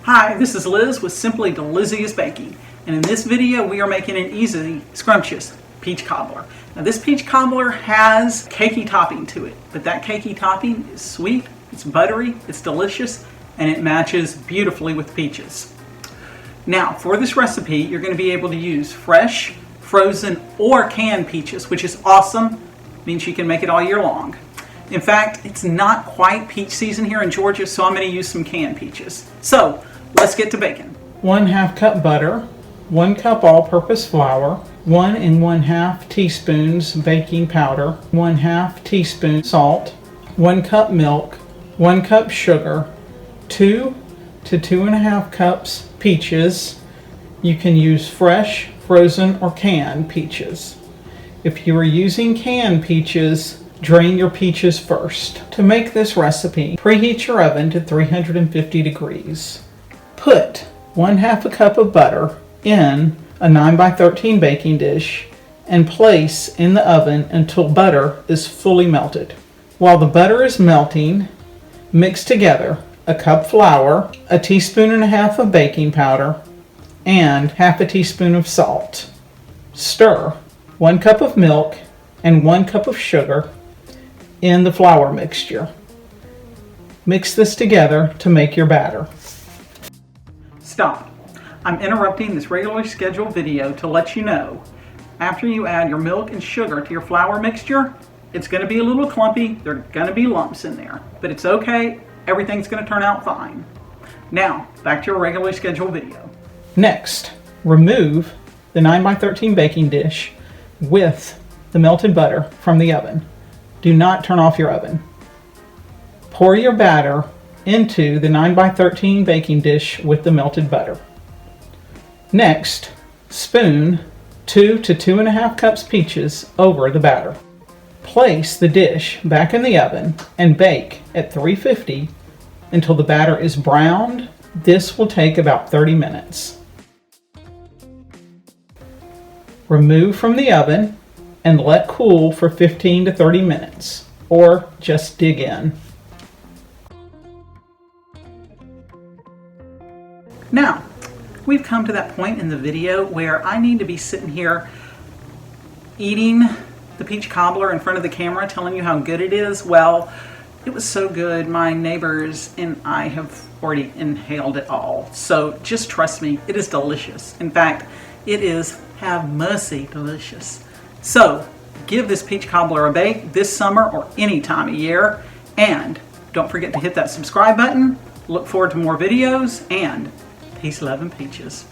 Hi, this is Liz with Simply the Laziest Baking, and in this video we are making an easy, scrumptious peach cobbler. Now this peach cobbler has cakey topping to it, but that cakey topping is sweet, it's buttery, it's delicious, and it matches beautifully with peaches. Now for this recipe you're going to be able to use fresh, frozen, or canned peaches, which is awesome, means you can make it all year long. In fact, it's not quite peach season here in Georgia, so I'm going to use some canned peaches. So let's get to baking. 1/2 cup butter, 1 cup all-purpose flour, 1 1/2 teaspoons baking powder, 1/2 teaspoon salt, 1 cup milk, 1 cup sugar, 2 to 2.5 cups peaches. You can use fresh, frozen, or canned peaches. If you are using canned peaches, drain your peaches first. To make this recipe, preheat your oven to 350 degrees. Put 1/2 cup of butter in a 9x13 baking dish and place in the oven until butter is fully melted. While the butter is melting, mix together a cup flour, 1.5 teaspoons of baking powder, and 1/2 teaspoon of salt. Stir 1 cup of milk and 1 cup of sugar in the flour mixture. Mix this together to make your batter. Stop. I'm interrupting this regularly scheduled video to let you know, after you add your milk and sugar to your flour mixture, it's going to be a little clumpy, there are going to be lumps in there, but it's okay, everything's going to turn out fine. Now, back to your regularly scheduled video. Next, remove the 9x13 baking dish with the melted butter from the oven. Do not turn off your oven. Pour your batter into the 9x13 baking dish with the melted butter. Next, spoon 2 to 2.5 cups peaches over the batter. Place the dish back in the oven and bake at 350 until the batter is browned. This will take about 30 minutes. Remove from the oven and let cool for 15 to 30 minutes, or just dig in. Now, we've come to that point in the video where I need to be sitting here eating the peach cobbler in front of the camera, telling you how good it is. Well, it was so good, my neighbors and I have already inhaled it all. So just trust me, it is delicious. In fact, it is have mercy delicious. So give this peach cobbler a bake this summer or any time of year, and don't forget to hit that subscribe button. Look forward to more videos, and peace, love, and peaches.